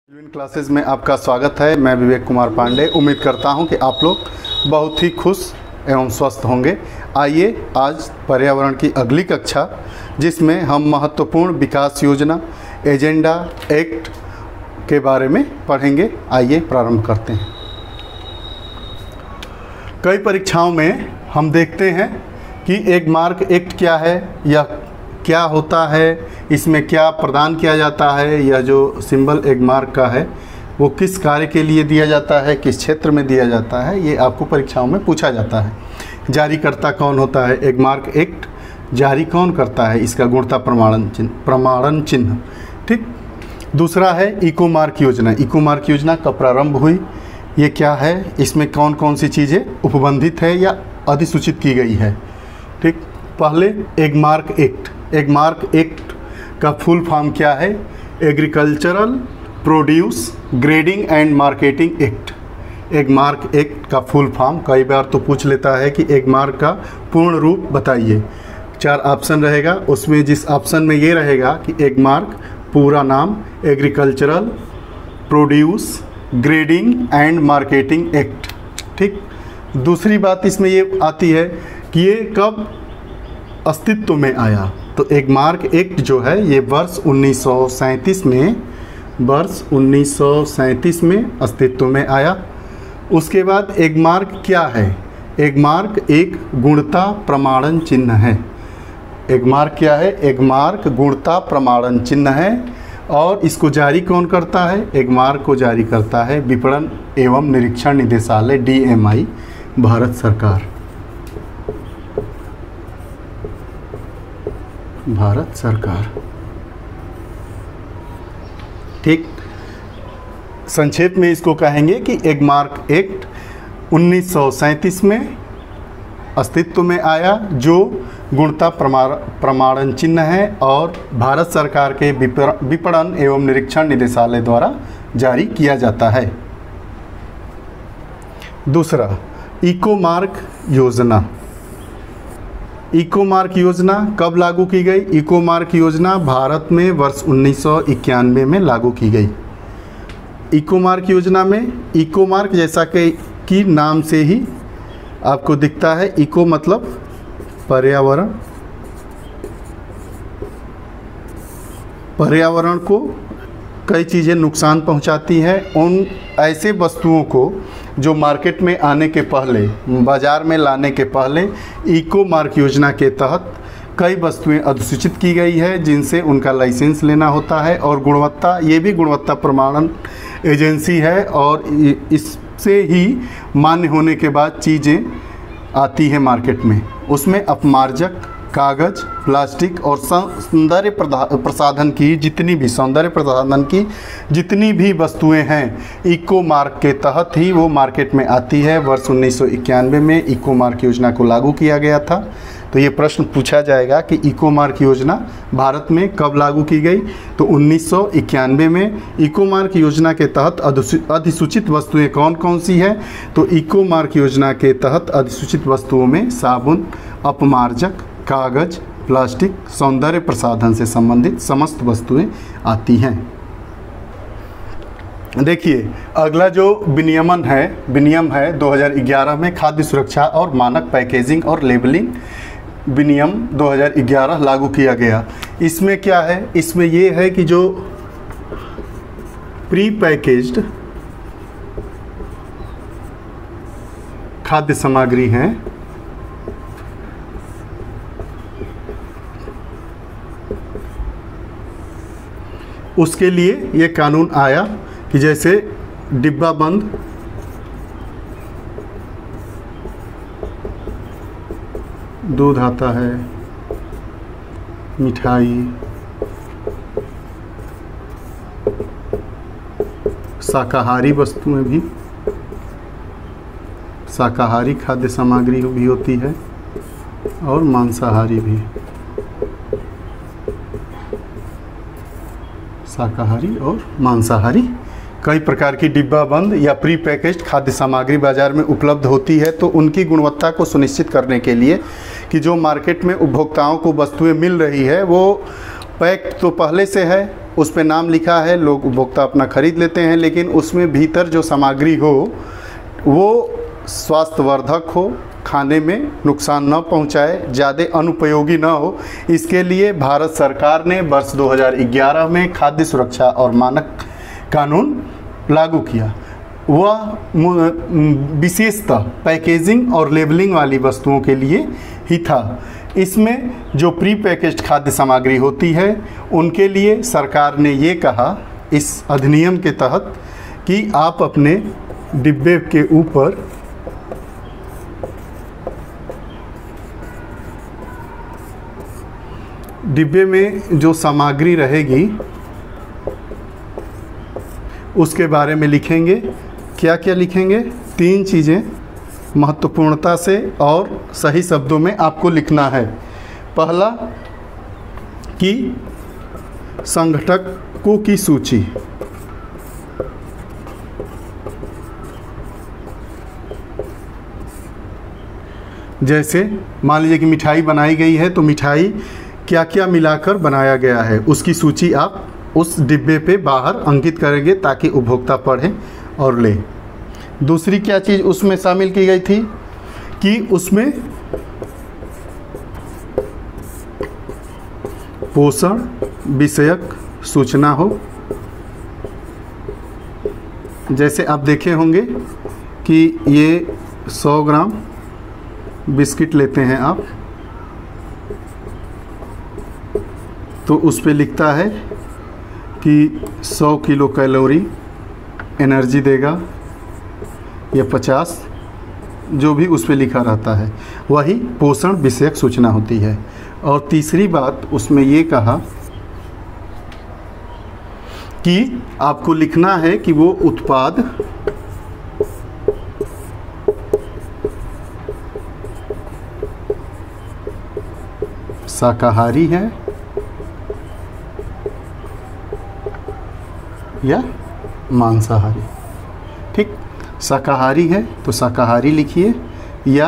विभिन्न क्लासेस में आपका स्वागत है। मैं विवेक कुमार पांडे। उम्मीद करता हूं कि आप लोग बहुत ही खुश एवं स्वस्थ होंगे। आइए आज पर्यावरण की अगली कक्षा, जिसमें हम महत्वपूर्ण विकास योजना एजेंडा एक्ट के बारे में पढ़ेंगे। आइए प्रारंभ करते हैं। कई परीक्षाओं में हम देखते हैं कि एक मार्क एक्ट क्या है या क्या होता है, इसमें क्या प्रदान किया जाता है। यह जो सिंबल एक मार्क का है वो किस कार्य के लिए दिया जाता है, किस क्षेत्र में दिया जाता है, ये आपको परीक्षाओं में पूछा जाता है। जारीकर्ता कौन होता है, एक मार्क एक्ट जारी कौन करता है, इसका गुणता प्रमाणन चिन्ह। ठीक। दूसरा है इको मार्क योजना। इको मार्क योजना कब प्रारंभ हुई, ये क्या है, इसमें कौन कौन सी चीज़ें उपबंधित है या अधिसूचित की गई है। ठीक। पहले एक मार्क एक्ट। एक मार्क एक्ट का फुल फॉर्म क्या है, agricultural produce grading and marketing act. एक मार्क एक्ट का फुल फॉर्म कई बार तो पूछ लेता है कि एक मार्क का पूर्ण रूप बताइए। 4 ऑप्शन रहेगा, उसमें जिस ऑप्शन में ये रहेगा कि एक मार्क पूरा नाम agricultural produce grading and marketing act. ठीक। दूसरी बात इसमें ये आती है कि ये कब अस्तित्व में आया। तो एक मार्क एक्ट जो है ये वर्ष 1937 में अस्तित्व में आया। उसके बाद एक मार्क क्या है, एक मार्क एक गुणता प्रमाणन चिन्ह है। एक मार्क क्या है, एक मार्क गुणता प्रमाणन चिन्ह है। और इसको जारी कौन करता है, एक मार्क को जारी करता है विपणन एवं निरीक्षण निदेशालय DMI, भारत सरकार। भारत सरकार। ठीक। संक्षेप में इसको कहेंगे कि एक मार्क एक्ट 1937 में अस्तित्व में आया, जो गुणता प्रमाणन चिन्ह है और भारत सरकार के विपणन एवं निरीक्षण निदेशालय द्वारा जारी किया जाता है। दूसरा इको मार्क योजना। इको मार्क योजना कब लागू की गई, इको मार्क योजना भारत में वर्ष 1991 में लागू की गई। इको मार्क योजना में इको मार्क जैसा कि नाम से ही आपको दिखता है, इको मतलब पर्यावरण। पर्यावरण को कई चीज़ें नुकसान पहुंचाती हैं। उन ऐसे वस्तुओं को जो मार्केट में आने के पहले, बाज़ार में लाने के पहले इको मार्क योजना के तहत कई वस्तुएं अधिसूचित की गई है, जिनसे उनका लाइसेंस लेना होता है। और गुणवत्ता, ये भी गुणवत्ता प्रमाणन एजेंसी है और इससे ही मान्य होने के बाद चीज़ें आती हैं मार्केट में। उसमें अपमार्जक, कागज़, प्लास्टिक और सौंदर्य प्रसाधन की जितनी भी वस्तुएं हैं, इको मार्क के तहत ही वो मार्केट में आती है। वर्ष 1991 में इको मार्क योजना को लागू किया गया था। तो ये प्रश्न पूछा जाएगा कि इको मार्क योजना भारत में कब लागू की गई, तो 1991 में। इको मार्क योजना के तहत अधिसूचित वस्तुएं कौन कौन सी हैं, तो इको मार्क योजना के तहत अधिसूचित वस्तुओं में साबुन, अपमार्जक, कागज़, प्लास्टिक, सौंदर्य प्रसाधन से संबंधित समस्त वस्तुएं आती हैं। देखिए अगला जो विनियम है 2011 में खाद्य सुरक्षा और मानक पैकेजिंग और लेबलिंग विनियम 2011 लागू किया गया। इसमें क्या है, इसमें ये है कि जो प्री पैकेज्ड खाद्य सामग्री हैं, उसके लिए ये कानून आया कि जैसे डिब्बा बंद दूध आता है, मिठाई, शाकाहारी वस्तुएं भी, शाकाहारी खाद्य सामग्री भी होती है और मांसाहारी भी। शाकाहारी और मांसाहारी कई प्रकार की डिब्बा बंद या प्री पैकेज्ड खाद्य सामग्री बाज़ार में उपलब्ध होती है। तो उनकी गुणवत्ता को सुनिश्चित करने के लिए कि जो मार्केट में उपभोक्ताओं को वस्तुएं मिल रही है वो पैक तो पहले से है उस पे नाम लिखा है, लोग उपभोक्ता अपना खरीद लेते हैं, लेकिन उसमें भीतर जो सामग्री हो वो स्वास्थ्यवर्धक हो, खाने में नुकसान न पहुंचाए, ज़्यादा अनुपयोगी न हो। इसके लिए भारत सरकार ने वर्ष 2011 में खाद्य सुरक्षा और मानक कानून लागू किया। वह विशेषतः पैकेजिंग और लेबलिंग वाली वस्तुओं के लिए ही था। इसमें जो प्री पैकेज्ड खाद्य सामग्री होती है उनके लिए सरकार ने ये कहा इस अधिनियम के तहत कि आप अपने डिब्बे के ऊपर डिब्बे में जो सामग्री रहेगी उसके बारे में लिखेंगे। क्या क्या लिखेंगे? 3 चीज़ें महत्वपूर्णता से और सही शब्दों में आपको लिखना है। पहला कि संघटकों की सूची, जैसे मान लीजिए कि मिठाई बनाई गई है तो मिठाई क्या क्या मिलाकर बनाया गया है उसकी सूची आप उस डिब्बे पे बाहर अंकित करेंगे ताकि उपभोक्ता पढ़े और ले। दूसरी क्या चीज़ उसमें शामिल की गई थी कि उसमें पोषण विषयक सूचना हो। जैसे आप देखे होंगे कि ये 100 ग्राम बिस्किट लेते हैं आप, तो उस पे लिखता है कि 100 किलो कैलोरी एनर्जी देगा या 50, जो भी उस पे लिखा रहता है वही पोषण विषयक सूचना होती है। और तीसरी बात उसमें ये कहा कि आपको लिखना है कि वो उत्पाद शाकाहारी है या मांसाहारी। ठीक, शाकाहारी है तो शाकाहारी लिखिए या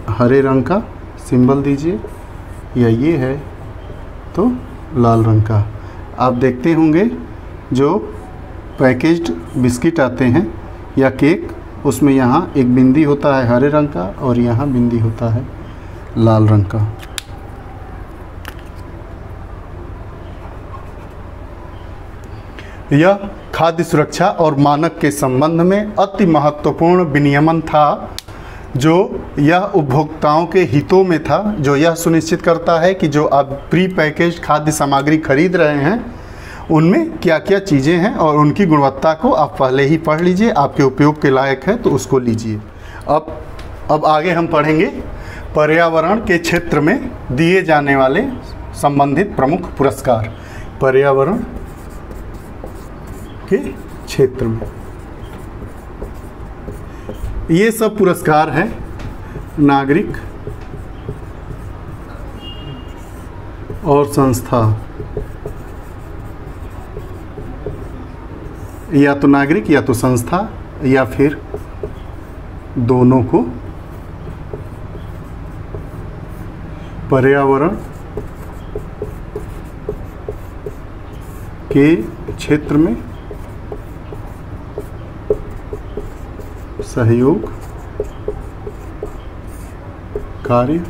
हरे रंग का सिंबल दीजिए, या ये है तो लाल रंग का। आप देखते होंगे जो पैकेज्ड बिस्किट आते हैं या केक, उसमें यहाँ एक बिंदी होता है हरे रंग का और यहाँ बिंदी होता है लाल रंग का। यह खाद्य सुरक्षा और मानक के संबंध में अति महत्वपूर्ण विनियमन था जो यह उपभोक्ताओं के हितों में था, जो यह सुनिश्चित करता है कि जो आप प्री पैकेज्ड खाद्य सामग्री खरीद रहे हैं उनमें क्या क्या चीज़ें हैं और उनकी गुणवत्ता को आप पहले ही पढ़ लीजिए, आपके उपयोग के लायक है तो उसको लीजिए। अब आगे हम पढ़ेंगे पर्यावरण के क्षेत्र में दिए जाने वाले संबंधित प्रमुख पुरस्कार। पर्यावरण के क्षेत्र में ये सब पुरस्कार हैं नागरिक और संस्था, या तो नागरिक या तो संस्था या फिर दोनों को पर्यावरण के क्षेत्र में सहयोग कार्य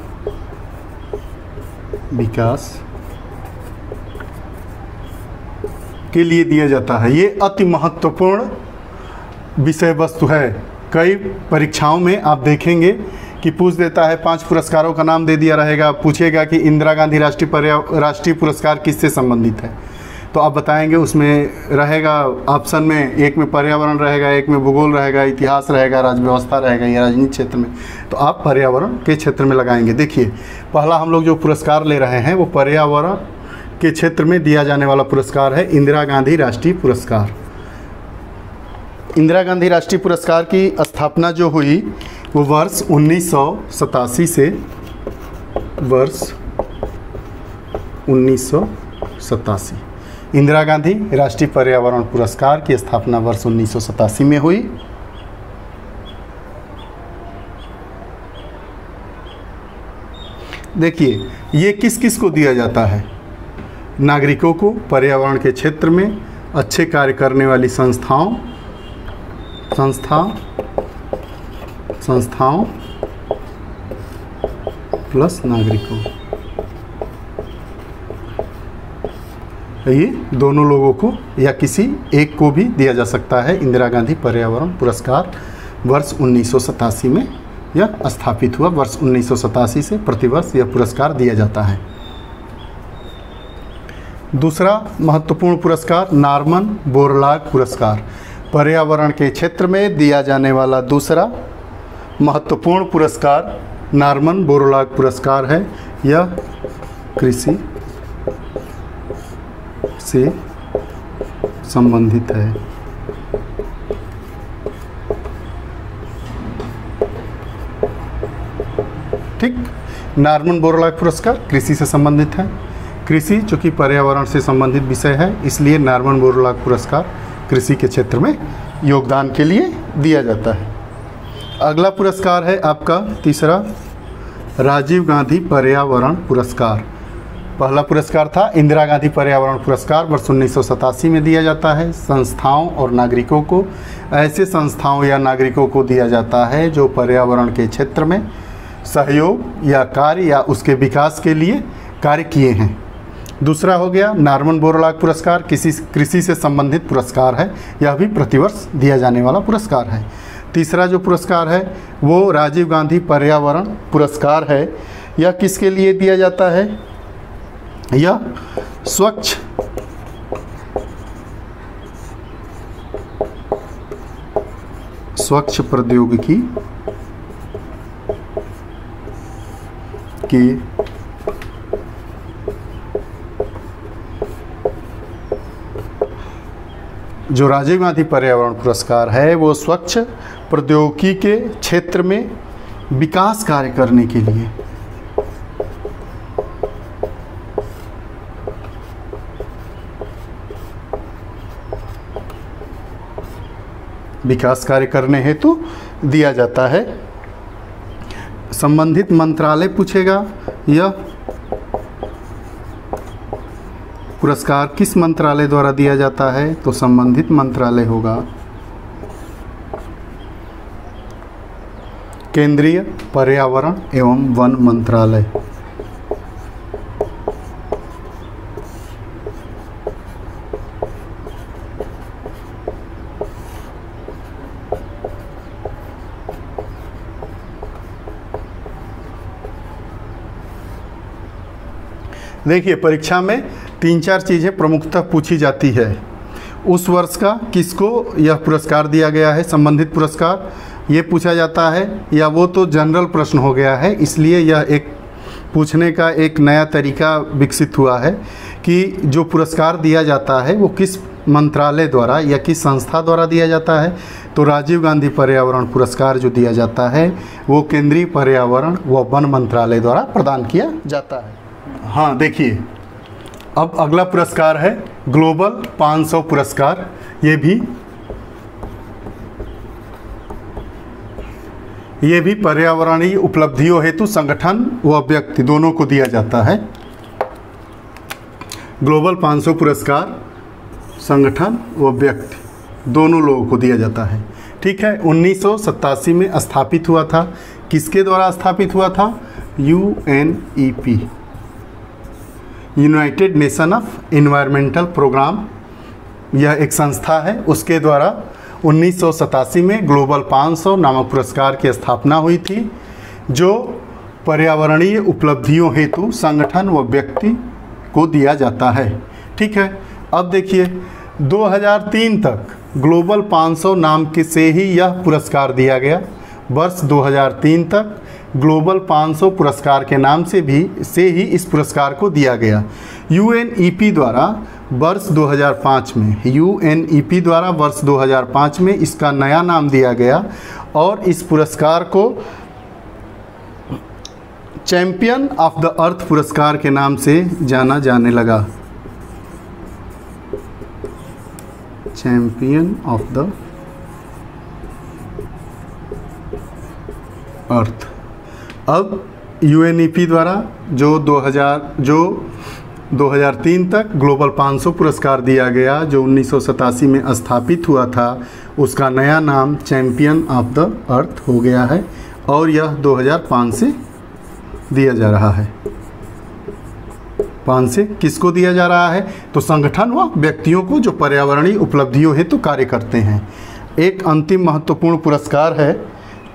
विकास के लिए दिया जाता है। ये अति महत्वपूर्ण विषय वस्तु है। कई परीक्षाओं में आप देखेंगे कि पूछ देता है 5 पुरस्कारों का नाम दे दिया रहेगा, पूछेगा कि इंदिरा गांधी राष्ट्रीय पुरस्कार किससे संबंधित है, तो आप बताएंगे उसमें रहेगा ऑप्शन में, एक में पर्यावरण रहेगा, एक में भूगोल रहेगा, इतिहास रहेगा, राज्य व्यवस्था रहेगा या राजनीति क्षेत्र में, तो आप पर्यावरण के क्षेत्र में लगाएंगे। देखिए पहला हम लोग जो पुरस्कार ले रहे हैं वो पर्यावरण के क्षेत्र में दिया जाने वाला पुरस्कार है इंदिरा गांधी राष्ट्रीय पुरस्कार। इंदिरा गांधी राष्ट्रीय पुरस्कार की स्थापना जो हुई वो वर्ष 1987 से वर्ष 1987 इंदिरा गांधी राष्ट्रीय पर्यावरण पुरस्कार की स्थापना वर्ष 1987 में हुई। देखिए ये किस किस को दिया जाता है, नागरिकों को पर्यावरण के क्षेत्र में अच्छे कार्य करने वाली संस्थाओं प्लस नागरिकों, ये दोनों लोगों को या किसी एक को भी दिया जा सकता है। इंदिरा गांधी पर्यावरण पुरस्कार वर्ष 1987 में यह स्थापित हुआ। वर्ष 1987 से प्रतिवर्ष यह पुरस्कार दिया जाता है। दूसरा महत्वपूर्ण पुरस्कार नॉर्मन बोरलॉग पुरस्कार, पर्यावरण के क्षेत्र में दिया जाने वाला दूसरा महत्वपूर्ण पुरस्कार नॉर्मन बोरलॉग पुरस्कार है। यह कृषि से संबंधित है। ठीक, नॉर्मन बोरलॉग पुरस्कार कृषि से संबंधित है। कृषि चूँकि पर्यावरण से संबंधित विषय है, इसलिए नॉर्मन बोरलॉग पुरस्कार कृषि के क्षेत्र में योगदान के लिए दिया जाता है। अगला पुरस्कार है आपका तीसरा राजीव गांधी पर्यावरण पुरस्कार। पहला पुरस्कार था इंदिरा गांधी पर्यावरण पुरस्कार, वर्ष 1987 में दिया जाता है। संस्थाओं और नागरिकों को, ऐसे संस्थाओं या नागरिकों को दिया जाता है जो पर्यावरण के क्षेत्र में सहयोग या कार्य या उसके विकास के लिए कार्य किए हैं। दूसरा हो गया नॉर्मन बोरलॉग पुरस्कार, कृषि से संबंधित पुरस्कार है। यह भी प्रतिवर्ष दिया जाने वाला पुरस्कार है। तीसरा जो पुरस्कार है वो राजीव गांधी पर्यावरण पुरस्कार है। यह किसके लिए दिया जाता है? यह स्वच्छ प्रौद्योगिकी की जो राजीव गांधी पर्यावरण पुरस्कार है वो स्वच्छ प्रौद्योगिकी के क्षेत्र में विकास कार्य करने के लिए विकास कार्य करने हेतु दिया जाता है। संबंधित मंत्रालय पूछेगा, यह पुरस्कार किस मंत्रालय द्वारा दिया जाता है? तो संबंधित मंत्रालय होगा केंद्रीय पर्यावरण एवं वन मंत्रालय। देखिए, परीक्षा में 3-4 चीज़ें प्रमुखतः पूछी जाती है। उस वर्ष का किसको यह पुरस्कार दिया गया है, संबंधित पुरस्कार, ये पूछा जाता है, या वो तो जनरल प्रश्न हो गया है। इसलिए यह एक पूछने का एक नया तरीका विकसित हुआ है कि जो पुरस्कार दिया जाता है वो किस मंत्रालय द्वारा या किस संस्था द्वारा दिया जाता है। तो राजीव गांधी पर्यावरण पुरस्कार जो दिया जाता है वो केंद्रीय पर्यावरण व वन मंत्रालय द्वारा प्रदान किया जाता है। हाँ, देखिए, अब अगला पुरस्कार है ग्लोबल 500 पुरस्कार। ये भी पर्यावरणीय उपलब्धियों हेतु संगठन व व्यक्ति दोनों को दिया जाता है। ग्लोबल 500 पुरस्कार संगठन व व्यक्ति दोनों लोगों को दिया जाता है। ठीक है, 1987 में स्थापित हुआ था। किसके द्वारा स्थापित हुआ था? UNEP, united nation of environmental programme, यह एक संस्था है। उसके द्वारा 1987 में ग्लोबल 500 नामक पुरस्कार की स्थापना हुई थी, जो पर्यावरणीय उपलब्धियों हेतु संगठन व व्यक्ति को दिया जाता है। ठीक है, अब देखिए, 2003 तक ग्लोबल 500 नाम के से ही यह पुरस्कार दिया गया। वर्ष 2003 तक ग्लोबल 500 पुरस्कार के नाम से ही इस पुरस्कार को दिया गया। UNEP द्वारा वर्ष 2005 में इसका नया नाम दिया गया और इस पुरस्कार को चैंपियन ऑफ द अर्थ पुरस्कार के नाम से जाना जाने लगा। Champion of the earth. अब UNEP द्वारा जो 2003 तक ग्लोबल 500 पुरस्कार दिया गया, जो 1987 में स्थापित हुआ था। उसका नया नाम चैंपियन ऑफ द अर्थ हो गया है और यह 2005 से दिया जा रहा है। 5 से किसको दिया जा रहा है? तो संगठन व व्यक्तियों को जो पर्यावरणीय उपलब्धियों हेतु कार्य करते हैं। एक अंतिम महत्वपूर्ण पुरस्कार है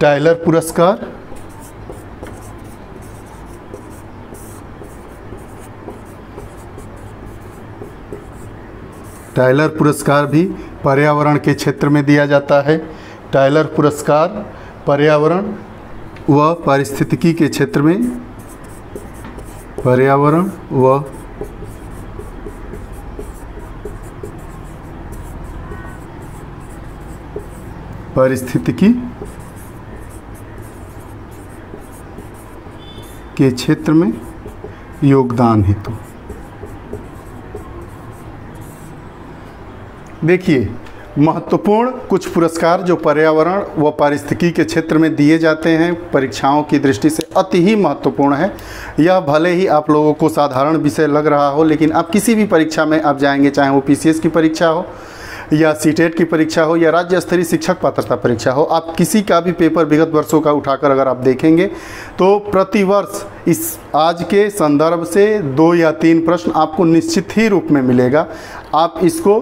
टायलर पुरस्कार। टायलर पुरस्कार भी पर्यावरण के क्षेत्र में दिया जाता है। टायलर पुरस्कार पर्यावरण व पारिस्थितिकी के क्षेत्र में, पर्यावरण व पारिस्थितिकी के क्षेत्र में योगदान हेतु। देखिए, महत्वपूर्ण कुछ पुरस्कार जो पर्यावरण व पारिस्थितिकी के क्षेत्र में दिए जाते हैं, परीक्षाओं की दृष्टि से अति ही महत्वपूर्ण है। यह भले ही आप लोगों को साधारण विषय लग रहा हो, लेकिन आप किसी भी परीक्षा में आप जाएंगे, चाहे वो पीसीएस की परीक्षा हो या सीटेट की परीक्षा हो या राज्य स्तरीय शिक्षक पात्रता परीक्षा हो, आप किसी का भी पेपर विगत वर्षों का उठाकर अगर आप देखेंगे तो प्रतिवर्ष इस आज के संदर्भ से 2 या 3 प्रश्न आपको निश्चित ही रूप में मिलेगा। आप इसको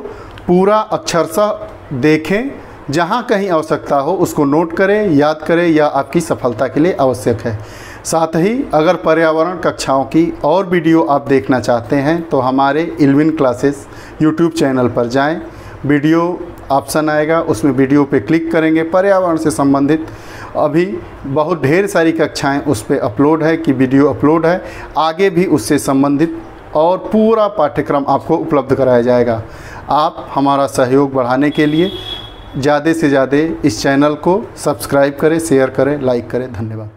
पूरा अक्षरशः देखें, जहाँ कहीं आवश्यकता हो उसको नोट करें, याद करें, यह आपकी सफलता के लिए आवश्यक है। साथ ही अगर पर्यावरण कक्षाओं की और वीडियो आप देखना चाहते हैं तो हमारे इल्विन क्लासेस यूट्यूब चैनल पर जाएं। वीडियो ऑप्शन आएगा, उसमें वीडियो पे क्लिक करेंगे। पर्यावरण से संबंधित अभी बहुत ढेर सारी कक्षाएं उस पर अपलोड है कि वीडियो अपलोड है। आगे भी उससे संबंधित और पूरा पाठ्यक्रम आपको उपलब्ध कराया जाएगा। आप हमारा सहयोग बढ़ाने के लिए ज़्यादा से ज़्यादा इस चैनल को सब्सक्राइब करें, शेयर करें, लाइक करें। धन्यवाद।